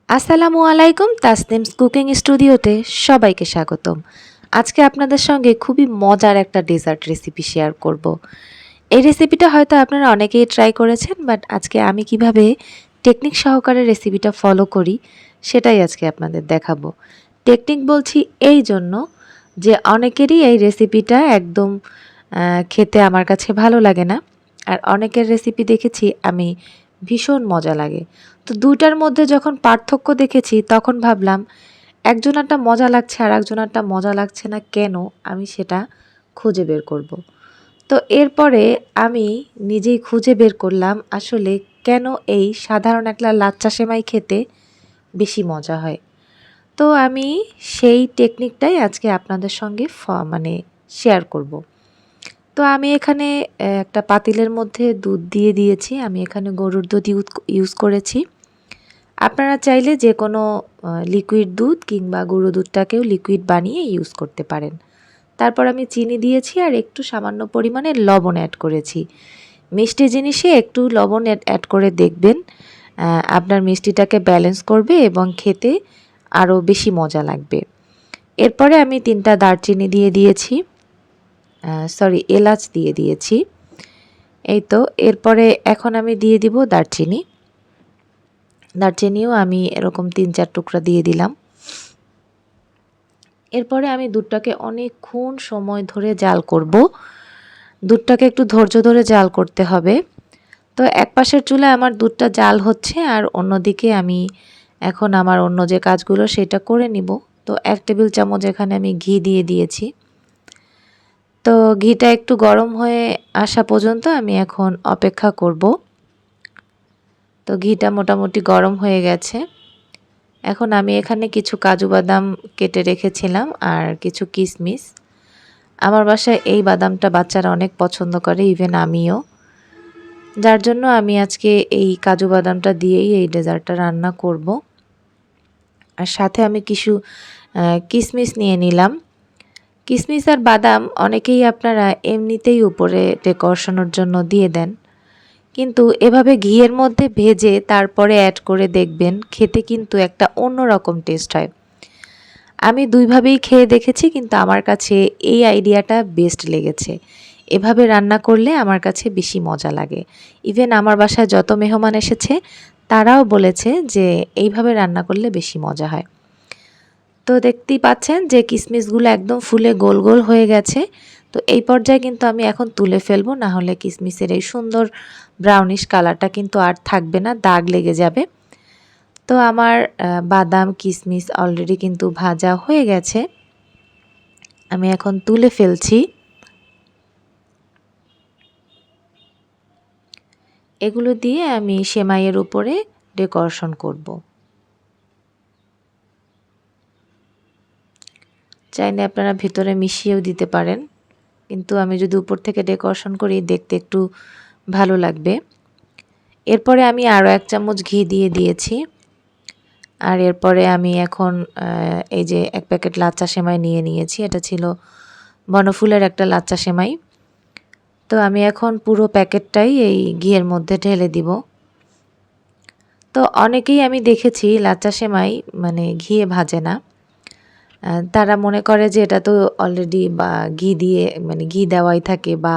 আসসালামু আলাইকুম, তাসনিমস কুকিং স্টুডিওতে সবাইকে স্বাগতম। আজকে আপনাদের সঙ্গে খুবই মজার একটা ডেজার্ট রেসিপি শেয়ার করব। এই রেসিপিটা হয়তো আপনারা অনেকেই ট্রাই করেছেন, বাট আজকে আমি কিভাবে টেকনিক সহকারে রেসিপিটা ফলো করি সেটাই আজকে আপনাদের দেখাবো। টেকনিক বলছি এই জন্য যে অনেকেরই এই রেসিপিটা একদম খেতে আমার কাছে ভালো লাগে না, আর অনেকের রেসিপি দেখেছি আমি ভীষণ মজা লাগে। তো দুইটার মধ্যে যখন পার্থক্য দেখেছি তখন ভাবলাম একজনেরটা মজা লাগছে আর একজনেরটা মজা লাগছে না কেন, আমি সেটা খুঁজে বের করব। তো এরপরে আমি নিজেই খুঁজে বের করলাম আসলে কেন এই সাধারণ একটা লাচ্চা সেমাই খেতে বেশি মজা হয়। তো আমি সেই টেকনিকটাই আজকে আপনাদের সঙ্গে মানে শেয়ার করব। তো আমি এখানে একটা পাতিলের মধ্যে দুধ দিয়ে দিয়েছি। আমি এখানে গরুর দুধ ইউজ করেছি। আপনারা চাইলে যে কোনো লিকুইড দুধ কিংবা গুঁড়ো দুধটাকেও লিকুইড বানিয়ে ইউজ করতে পারেন। তারপর আমি চিনি দিয়েছি আর একটু সামান্য পরিমাণে লবণ অ্যাড করেছি। মিষ্টি জিনিসে একটু লবণ অ্যাড করে দেখবেন, আপনার মিষ্টিটাকে ব্যালেন্স করবে এবং খেতে আরও বেশি মজা লাগবে। এরপরে আমি 3টা দারচিনি দিয়ে দিয়েছি, এলাচ দিয়ে দিয়েছি। এই তো এরপরে এখন আমি দিয়ে দিব দারচিনিও আমি এরকম 3-4 টুকরা দিয়ে দিলাম। এরপরে আমি দুধটাকে অনেকক্ষণ সময় ধরে জাল করব। দুধটাকে একটু ধৈর্য ধরে জাল করতে হবে। তো এক পাশের চুলায় আমার দুধটা জাল হচ্ছে আর অন্যদিকে আমি এখন আমার অন্য যে কাজগুলো সেটা করে নিব। তো 1 টেবিল চামচ এখানে আমি ঘি দিয়ে দিয়েছি। তো ঘিটা একটু গরম হয়ে আসা পর্যন্ত আমি এখন অপেক্ষা করব। তো ঘিটা মোটামুটি গরম হয়ে গেছে। এখন আমি এখানে কিছু কাজু বাদাম কেটে রেখেছিলাম আর কিছু কিশমিশ। আমার বাসায় এই বাদামটা বাচ্চারা অনেক পছন্দ করে, ইভেন আমিও। যার জন্য আমি আজকে এই কাজু বাদামটা দিয়েই এই ডেজার্টটা রান্না করব। আর সাথে আমি কিছু কিশমিশ নিয়ে নিলাম। কিশমিশ আর বাদাম অনেকেই আপনারা এমনিতেই উপরে ডেকোরেশনের জন্য দিয়ে দেন, কিন্তু এভাবে ঘিয়ের মধ্যে ভেজে তারপরে অ্যাড করে দেখবেন খেতে কিন্তু একটা অন্যরকম টেস্ট হয়। আমি দুইভাবেই খেয়ে দেখেছি, কিন্তু আমার কাছে এই আইডিয়াটা বেস্ট লেগেছে। এভাবে রান্না করলে আমার কাছে বেশি মজা লাগে। ইভেন আমার বাসায় যত মেহমান এসেছে তারাও বলেছে যে এইভাবে রান্না করলে বেশি মজা হয়। তো দেখতেই পাচ্ছেন যে কিশমিশগুলো একদম ফুলে গোল গোল হয়ে গেছে। তো এই পর্যায়ে কিন্তু আমি এখন তুলে ফেলবো, না হলে কিশমিশের এই সুন্দর ব্রাউনিশ কালারটা কিন্তু আর থাকবে না, দাগ লেগে যাবে। তো আমার বাদাম কিশমিশ অলরেডি কিন্তু ভাজা হয়ে গেছে। আমি এখন তুলে ফেলছি। এগুলো দিয়ে আমি সেমাইয়ের উপরে ডেকোরেশন করব। চাইলে আপনারা ভিতরে মিশিয়েও দিতে পারেন, কিন্তু আমি যদি উপর থেকে ডেকোরেশন করি দেখতে একটু ভালো লাগবে। এরপরে আমি আরও 1 চামচ ঘি দিয়ে দিয়েছি। আর এরপরে আমি এখন এই যে 1 প্যাকেট লাচ্চা সেমাই নিয়ে নিয়েছি। এটা ছিল বনফুলের একটা লাচ্চা সেমাই। তো আমি এখন পুরো প্যাকেটটাই এই ঘিয়ের মধ্যে ঢেলে দিব। তো অনেকেই আমি দেখেছি লাচ্চা সেমাই মানে ঘিয়ে ভাজে না। তারা মনে করে যে এটা তো অলরেডি বা ঘি দিয়ে মানে ঘি দেওয়াই থাকে বা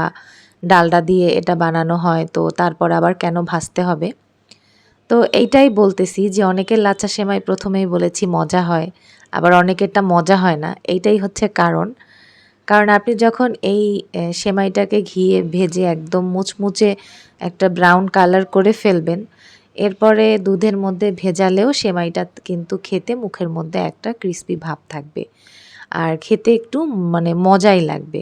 ডালডা দিয়ে এটা বানানো হয়, তো তারপর আবার কেন ভাজতে হবে। তো এইটাই বলতেছি যে অনেকের লাচ্চা সেমাই প্রথমেই বলেছি মজা হয়, আবার অনেকেরটা মজা হয় না। এইটাই হচ্ছে কারণ। কারণ আপনি যখন এই সেমাইটাকে ঘিয়ে ভেজে একদম মুচমুচে একটা ব্রাউন কালার করে ফেলবেন, এরপরে দুধের মধ্যে ভেজালেও সেমাইটা কিন্তু খেতে মুখের মধ্যে একটা ক্রিস্পি ভাব থাকবে। আর খেতে একটু মানে মজাই লাগবে।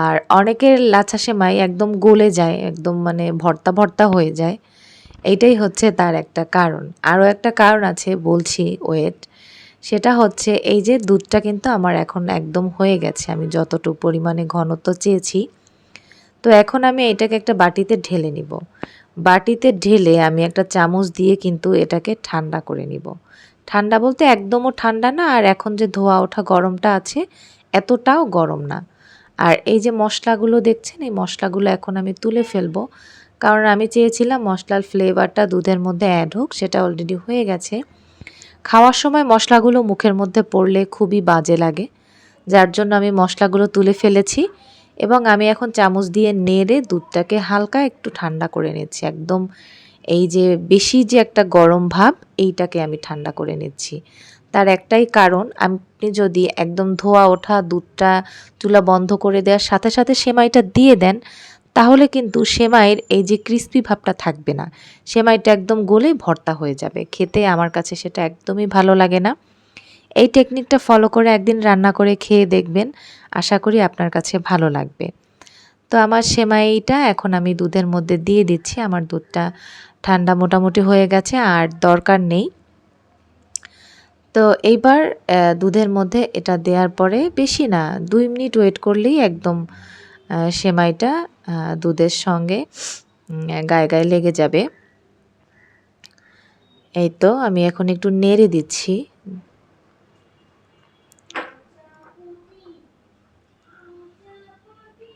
আর অনেকের লাচ্ছা সেমাই একদম গলে যায়, একদম মানে ভর্তা, ভর্তা হয়ে যায়। এইটাই হচ্ছে তার একটা কারণ। আরও একটা কারণ আছে, বলছি ওয়েট। সেটা হচ্ছে এই যে দুধটা কিন্তু আমার এখন একদম হয়ে গেছে। আমি যতটুকু পরিমাণে ঘনত্ব চেয়েছি। তো এখন আমি এটাকে একটা বাটিতে ঢেলে নিব। বাটিতে ঢেলে আমি একটা চামচ দিয়ে কিন্তু এটাকে ঠান্ডা করে নিব। ঠান্ডা বলতে একদমও ঠান্ডা না, আর এখন যে ধোয়া ওঠা গরমটা আছে এতটাও গরম না। আর এই যে মশলাগুলো দেখছেন, এই মশলাগুলো এখন আমি তুলে ফেলবো। কারণ আমি চেয়েছিলাম মশলার ফ্লেভারটা দুধের মধ্যে অ্যাড হোক, সেটা অলরেডি হয়ে গেছে। খাওয়ার সময় মশলাগুলো মুখের মধ্যে পড়লে খুবই বাজে লাগে, যার জন্য আমি মশলাগুলো তুলে ফেলেছি এবং আমি এখন চামচ দিয়ে নেড়ে দুধটাকে হালকা একটু ঠান্ডা করে নিচ্ছি। একদম এই যে বেশি যে একটা গরম ভাব, এইটাকে আমি ঠান্ডা করে নিচ্ছি। তার একটাই কারণ, আপনি যদি একদম ধোয়া ওঠা দুধটা চুলা বন্ধ করে দেওয়ার সাথে সাথে সেমাইটা দিয়ে দেন, তাহলে কিন্তু সেমাইয়ের এই যে ক্রিস্পি ভাবটা থাকবে না, সেমাইটা একদম গলে ভর্তা হয়ে যাবে। খেতে আমার কাছে সেটা একদমই ভালো লাগে না। এই টেকনিকটা ফলো করে একদিন রান্না করে খেয়ে দেখবেন, আশা করি আপনার কাছে ভালো লাগবে। তো আমার সেমাইটা এখন আমি দুধের মধ্যে দিয়ে দিচ্ছি। আমার দুধটা ঠান্ডা মোটামুটি হয়ে গেছে, আর দরকার নেই। তো এইবার দুধের মধ্যে এটা দেওয়ার পরে বেশি না 2 মিনিট ওয়েট করলেই একদম সেমাইটা দুধের সঙ্গে গায়ে গায়ে লেগে যাবে। এই তো আমি এখন একটু নেড়ে দিচ্ছি।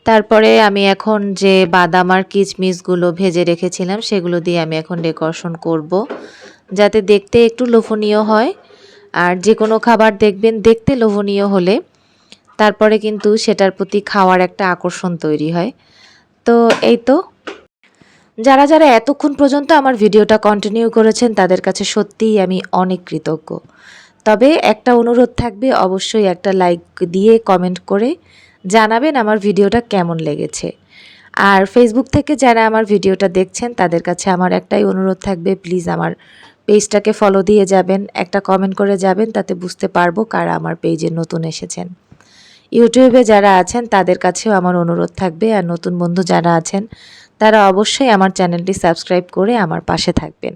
তারপরে আমি এখন যে বাদাম আর কিশমিশগুলো ভেজে রেখেছিলাম সেগুলো দিয়ে আমি এখন ডেকোরেশন করব, যাতে দেখতে একটু লোভনীয় হয়। আর যে কোনো খাবার দেখবেন দেখতে লোভনীয় হলে তারপরে কিন্তু সেটার প্রতি খাওয়ার একটা আকর্ষণ তৈরি হয়। তো এই তো, যারা যারা এতক্ষণ পর্যন্ত আমার ভিডিওটা কন্টিনিউ করেছেন তাদের কাছে সত্যিই আমি অনেক কৃতজ্ঞ। তবে একটা অনুরোধ থাকবে, অবশ্যই একটা লাইক দিয়ে কমেন্ট করে জানাবেন আমার ভিডিওটা কেমন লেগেছে। আর ফেসবুক থেকে যারা আমার ভিডিওটা দেখছেন তাদের কাছে আমার একটাই অনুরোধ থাকবে, প্লিজ আমার পেজটাকে ফলো দিয়ে যাবেন, একটা কমেন্ট করে যাবেন, তাতে বুঝতে পারবো কারা আমার পেজে নতুন এসেছেন। ইউটিউবে যারা আছেন তাদের কাছেও আমার অনুরোধ থাকবে, আর নতুন বন্ধু যারা আছেন তারা অবশ্যই আমার চ্যানেলটি সাবস্ক্রাইব করে আমার পাশে থাকবেন।